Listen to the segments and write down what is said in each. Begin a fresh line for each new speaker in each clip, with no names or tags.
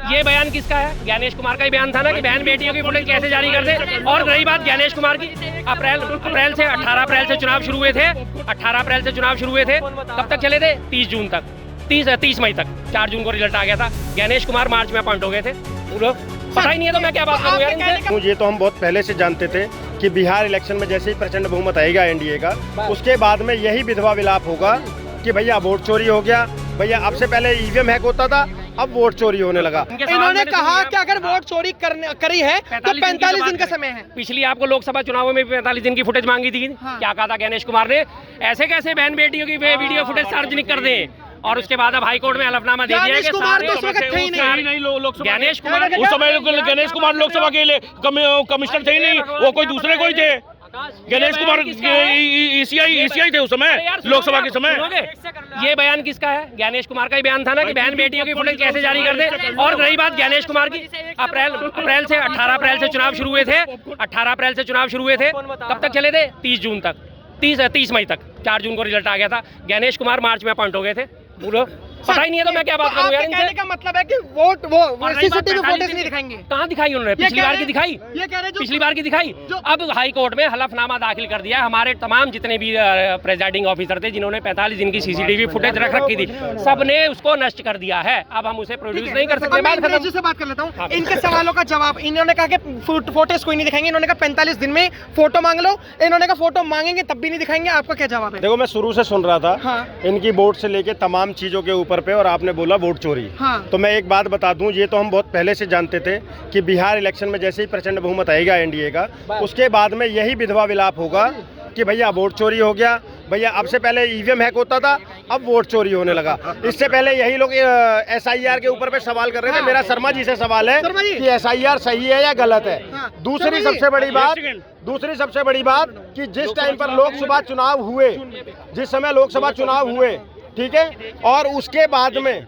ये बयान किसका है? ज्ञानेश कुमार का ही बयान था ना कि बहन बेटियों की फुटेज कैसे जारी कर दे। और रही बात ज्ञानेश कुमार की, अप्रैल से 18 अप्रैल से चुनाव शुरू हुए थे। 18 अप्रैल से चुनाव शुरू हुए थे, कब तक चले थे? 30 जून तक, 30 मई तक। 4 जून को रिजल्ट आ गया था। ज्ञानेश कुमार मार्च में अपॉइंट हो गए थे। पता ही नहीं है तो मैं क्या बात करूं यार इनसे।
ये तो हम बहुत पहले से जानते थे कि बिहार इलेक्शन में जैसे ही प्रचंड बहुमत आएगा एनडीए का, उसके बाद में यही विधवा विलाप होगा कि भैया वोट चोरी हो गया, भैया अब से पहले ईवीएम हैक होता था, अब वोट चोरी होने लगा।
इन्होंने कहा कि अगर वोट चोरी करी है तो 45 दिन का समय है।
पिछली आपको लोकसभा चुनावों में 45 दिन की फुटेज मांगी थी। क्या कहा था ज्ञानेश कुमार ने? ऐसे कैसे बहन बेटियों की वीडियो फुटेज सार्वजनिक कर दें, और उसके बाद अब हाई कोर्ट में हलफनामा दे दिया
ज्ञानेश कुमार तो उस वक्त थे ही नहीं।
ज्ञानेश कुमार
उस समय ज्ञानेश कुमार लोकसभा के लिए कमिश्नर थे ही नहीं, वो कोई दूसरे कोई थे। ज्ञानेश कुमार ईसीआई थे उस समय, लोकसभा के समय।
ये बयान किसका है? ज्ञानेश कुमार का ही बयान था ना कि बहन बेटियों की फुटेज कैसे जारी कर दे। और रही बात ज्ञानेश कुमार की, अप्रैल से 18 अप्रैल से चुनाव शुरू हुए थे। 18 अप्रैल से चुनाव शुरू हुए थे, कब तक चले थे? 30 जून तक, 30 मई तक। 4 जून को रिजल्ट आ गया था। ज्ञानेश कुमार मार्च में अपॉइंट हो गए थे। पता ही नहीं है तो मैं क्या बात करूं यार इनसे।
कहने का मतलब है कि वोट वो सीसीटीवी फुटेज नहीं दिखाएंगे।
कहाँ दिखाई उन्होंने? पिछली बार की दिखाई,
ये कह रहे
पिछली बार की दिखाई। अब हाई कोर्ट में हलफनामा दाखिल कर दिया। हमारे तमाम जितने भी प्रेजाइडिंग ऑफिसर थे जिन्होंने 45 दिन की सीसीटीवी फुटेज रख रखी थी, सबने उसको नष्ट कर दिया है। अब हम उसे प्रोड्यूस नहीं कर सकते।
मैं से बात कर लेता हूँ। इनके सवालों का जवाब, इन्होंने कहा कि फोटोज कोई नहीं दिखाएंगे। इन्होंने कहा 45 दिन में फोटो मांग लो। इन्होंने कहा फोटो मांगेंगे तब भी नहीं दिखाएंगे। आपका क्या जवाब है?
देखो, मैं शुरू से सुन रहा था इनकी वोट से लेके तमाम चीजों के ऊपर पे, और आपने बोला वोट चोरी। तो मैं एक बात बता दूं, ये तो हम बहुत पहले से जानते थे कि बिहार इलेक्शन में जैसे ही प्रचंड बहुमत आएगा एनडीए का, उसके बाद में यही विधवा विलाप होगा कि भैया वोट चोरी हो गया, भैया अब से पहले ईवीएम हैक होता था, अब वोट चोरी होने लगा। इससे पहले यही लोग एसआईआर के ऊपर पे सवाल कर रहे थे। मेरा शर्मा जी से सवाल है कि एसआईआर सही है या गलत है। दूसरी सबसे बड़ी बात कि जिस टाइम पर लोकसभा चुनाव हुए, जिस समय लोकसभा चुनाव हुए, ठीक है, और उसके बाद में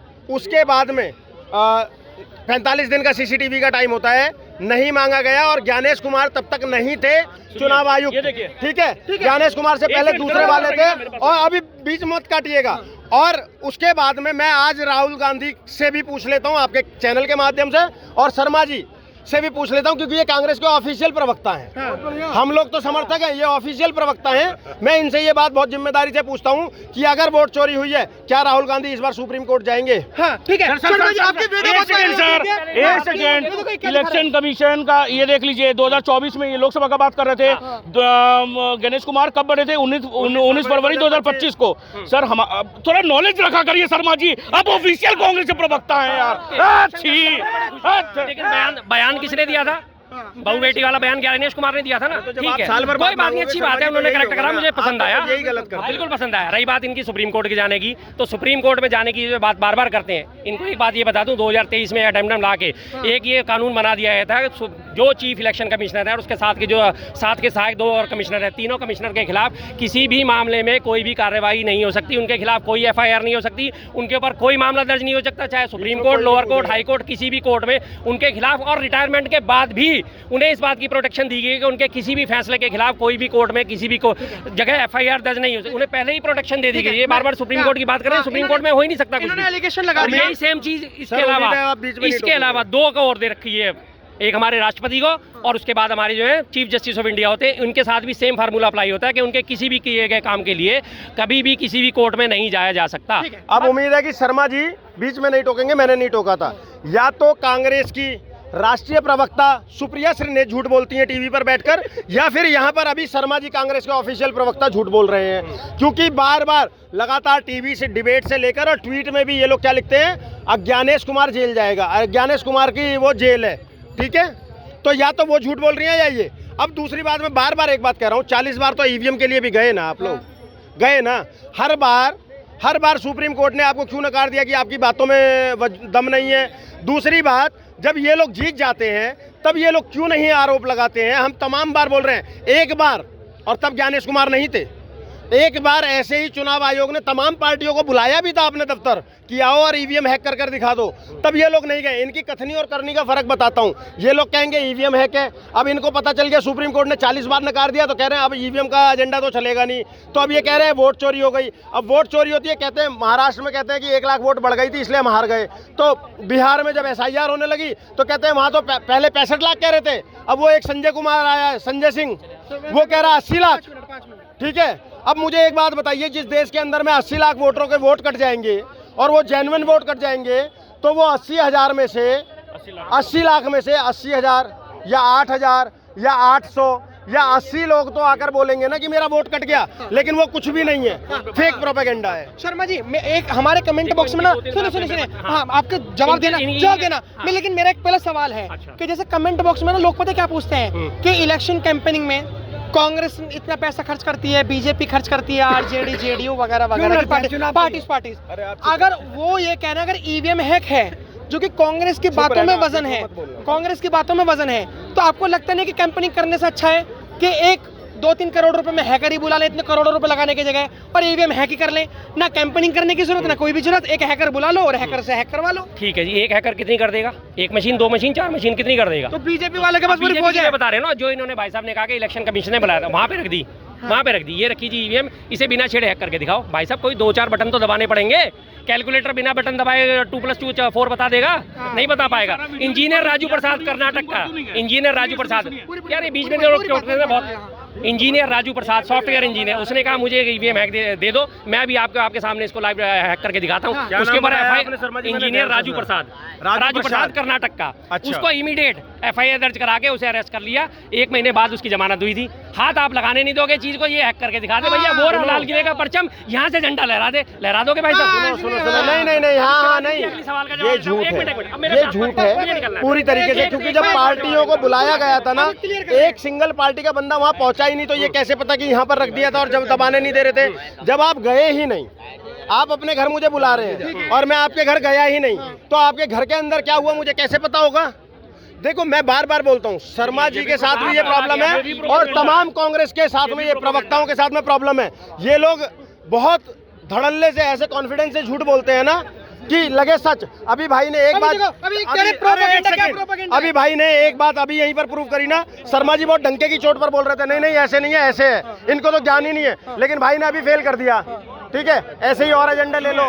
45 दिन का सीसीटीवी का टाइम होता है, नहीं मांगा गया। और ज्ञानेश कुमार तब तक नहीं थे चुनाव आयुक्त, ठीक है। ज्ञानेश कुमार से पहले दूसरे वाले थे, और अभी बीच मत काटिएगा। और उसके बाद में मैं आज राहुल गांधी से भी पूछ लेता हूं आपके चैनल के माध्यम से, और शर्मा जी से भी पूछ लेता हूं, क्योंकि ये कांग्रेस के ऑफिशियल प्रवक्ता हैं। हम लोग तो समर्थक हैं, ये ऑफिशियल प्रवक्ता हैं। मैं इनसे ये बात बहुत जिम्मेदारी से पूछता हूं कि अगर वोट चोरी हुई है, क्या राहुल गांधी इस बार सुप्रीम कोर्ट जाएंगे?
ठीक है।
इलेक्शन कमीशन का ये देख लीजिए, 2024 में ये लोकसभा का बात कर रहे थे। गणेश कुमार कब बने थे? 19 फरवरी 2025 को। सर, हम थोड़ा नॉलेज रखा करिए शर्मा जी, अब ऑफिशियल कांग्रेस के प्रवक्ता हैं यार।
लेकिन बयान किसने दिया था? बहु बेटी वाला बयान ज्ञानेश कुमार ने दिया था ना। ठीक है, कोई बात नहीं, अच्छी बात है, उन्होंने करेक्ट करा, मुझे पसंद आया,
यही गलत कर,
बिल्कुल पसंद आया। रही बात इनकी सुप्रीम कोर्ट के जाने की, तो सुप्रीम कोर्ट में जाने की जो बात बार बार करते हैं, इनको एक बात ये बता दूं, 2023 में अटेम्प्ट ला के एक ये कानून बना दिया गया था, जो चीफ इलेक्शन कमिश्नर है और उसके साथ के सहायक 2 और कमिश्नर है, तीनों कमिश्नर के खिलाफ किसी भी मामले में कोई भी कार्रवाई नहीं हो सकती, उनके खिलाफ कोई FIR नहीं हो सकती, उनके ऊपर कोई मामला दर्ज नहीं हो सकता, चाहे supreme court, lower court, high court, किसी भी कोर्ट में उनके खिलाफ। और रिटायरमेंट के बाद भी उन्हें इस बात की प्रोटेक्शन दी गई कि उनके किसी भी फैसले के खिलाफ कोई भी कोर्ट में किसी भी जगह FIR दर्ज नहीं हो सकती, उन्हें पहले ही प्रोटेक्शन दे दी गई। ये बार बार सुप्रीम कोर्ट की बात कर रहे हैं, सुप्रीम कोर्ट में हो ही नहीं सकता कुछ।
एलिगेशन लगा दिया।
यही सेम चीज इसके अलावा 2 को और दे रखी है, एक हमारे राष्ट्रपति को, और उसके बाद हमारे जो है चीफ जस्टिस ऑफ इंडिया होते हैं, उनके साथ भी सेम फार्मूला अप्लाई होता है कि उनके किसी भी किए गए काम के लिए कभी भी किसी भी कोर्ट में नहीं जाया जा सकता।
अब उम्मीद है कि शर्मा जी बीच में नहीं टोकेंगे, मैंने नहीं टोका था। या तो कांग्रेस की राष्ट्रीय प्रवक्ता सुप्रिया श्री ने झूठ बोलती हैं टीवी पर बैठकर, या फिर यहाँ पर अभी शर्मा जी कांग्रेस के ऑफिशियल प्रवक्ता झूठ बोल रहे हैं। क्योंकि बार बार लगातार टीवी से, डिबेट से लेकर और ट्वीट में भी ये लोग क्या लिखते हैं, ज्ञानेश कुमार जेल जाएगा, ज्ञानेश कुमार की वो जेल है, ठीक है। तो या तो वो झूठ बोल रही है या ये। अब दूसरी बात, मैं बार बार एक बात कह रहा हूँ, 40 बार तो ईवीएम के लिए भी गए ना आप लोग, गए ना। हर बार सुप्रीम कोर्ट ने आपको क्यों नकार दिया कि आपकी बातों में दम नहीं है? दूसरी बात, जब ये लोग जीत जाते हैं तब ये लोग क्यों नहीं आरोप लगाते हैं? हम तमाम बार बोल रहे हैं, एक बार, और तब ज्ञानेश कुमार नहीं थे, एक बार ऐसे ही चुनाव आयोग ने तमाम पार्टियों को बुलाया भी था अपने दफ्तर कि आओ और ईवीएम हैक कर दिखा दो, तब ये लोग नहीं गए। इनकी कथनी और करनी का फर्क बताता हूँ। ये लोग कहेंगे ईवीएम हैक है, अब इनको पता चल गया सुप्रीम कोर्ट ने 40 बार नकार दिया तो कह रहे हैं अब ईवीएम का एजेंडा तो चलेगा नहीं, तो अब ये कह रहे हैं वोट चोरी हो गई। अब वोट चोरी होती है, कहते हैं महाराष्ट्र में कहते हैं कि 1 लाख वोट बढ़ गई थी इसलिए हम हार गए, तो बिहार में जब SIR होने लगी तो कहते हैं वहाँ तो पहले 65 लाख कह रहे थे, अब वो एक संजय कुमार आया है, संजय सिंह, वो कह रहा 80 लाख। ठीक है, अब मुझे एक बात बताइए, जिस देश के अंदर में 80 लाख वोटरों के वोट कट जाएंगे और वो जेन्युइन वोट कट जाएंगे, तो वो 80,000 में से 80 लाख में से 80,000 या 8,000 या 800 या 80 लोग तो आकर बोलेंगे ना कि मेरा वोट कट गया, लेकिन वो कुछ भी नहीं है, फेक प्रोपेगेंडा है।
शर्मा जी, मैं एक हमारे कमेंट बॉक्स में ना सुनिए हाँ आपके जवाब देना मैं, लेकिन मेरा एक पहला सवाल है कि जैसे कमेंट बॉक्स में ना लोग पता क्या पूछते हैं कि इलेक्शन कैंपेनिंग में कांग्रेस इतना पैसा खर्च करती है, बीजेपी खर्च करती है, RJD JDU वगैरह वगैरह पार्टीज, अगर वो ये कहना अगर ईवीएम हैक है जो कि कांग्रेस की बातों में वजन है, कांग्रेस की बातों में वजन है, तो आपको लगता नहीं कि कैंपेनिंग करने से अच्छा है कि 1-2-3 करोड़ रुपए में हैकर ही बुला लें, इतने करोड़ों रुपए लगाने की जगह, और ईवीएम हैक ही कर लें, ना कैंपेनिंग करने की जरूरत ना कोई भी जरूरत, एक हैकर बुला लो और हैकर से हैक करवा लो।
ठीक है जी, एक हैकर कितनी कर देगा? 1 मशीन, 2 मशीन, 4 मशीन कितनी कर देगा?
तो बीजेपी वाले के पास पूरी फौज है।
बता रहे हैं ना, जो इन्होंने भाई साहब ने कहा कि इलेक्शन कमीशन ने बुलाया था, वहाँ पे रख दी, वहाँ पे रख दी, ये रखी जी ईवीएम, इसे बिना छेड़े हैक करके दिखाओ। भाई साहब कोई 2-4 बटन तो दबाने पड़ेंगे, कैलकुलेटर बिना बटन दबाए 2+2 4 बता देगा? नहीं बता पाएगा। इंजीनियर राजू प्रसाद कर्नाटक का, इंजीनियर राजू प्रसाद, यार ये बीच में जो लोग चौंकते हैं बहुत, इंजीनियर राजू प्रसाद सॉफ्टवेयर इंजीनियर, उसने कहा मुझे ईवीएम हैक दे दो, मैं भी आपके सामने इसको लाइव हैक करके दिखाता हूँ। उसके बाद इंजीनियर राजू प्रसाद कर्नाटक का, उसको इमीडिएट FIR दर्ज करा के उसे अरेस्ट कर लिया। 1 महीने बाद उसकी जमानत हुई थी। हाथ आप लगाने नहीं दोगे चीज को, ये हैक करके दिखा दे भैया, वो लाल किले का परचम यहाँ से झंडा लहरा दोगे भाई साहब?
सुनो नहीं, हाँ नहीं, ये झूठ है, ये झूठ है पूरी तरीके से, क्योंकि जब पार्टियों को बुलाया गया था ना, एक सिंगल पार्टी का बंदा वहाँ पहुंचा ही नहीं, तो ये कैसे पता कि यहाँ पर रख दिया था और जब दबाने नहीं दे रहे थे? जब आप गए ही नहीं, आप अपने घर मुझे बुला रहे हैं और मैं आपके घर गया ही नहीं, तो आपके घर के अंदर क्या हुआ मुझे कैसे पता होगा? देखो, मैं बार बार बोलता हूँ, शर्मा जी के साथ भी ये प्रॉब्लम है और तमाम कांग्रेस के साथ में, ये प्रवक्ताओं के साथ में प्रॉब्लम है। ये लोग बहुत धड़ल्ले से, ऐसे कॉन्फिडेंस से झूठ बोलते हैं ना कि लगे सच। अभी भाई ने एक बात अभी यहीं पर प्रूव करी ना, शर्मा जी बहुत डंके की चोट पर बोल रहे थे, नहीं ऐसे नहीं है, ऐसे है, इनको तो ज्ञान ही नहीं है, लेकिन भाई ने अभी फेल कर दिया। ठीक है, ऐसे ही और एजेंडा ले लो।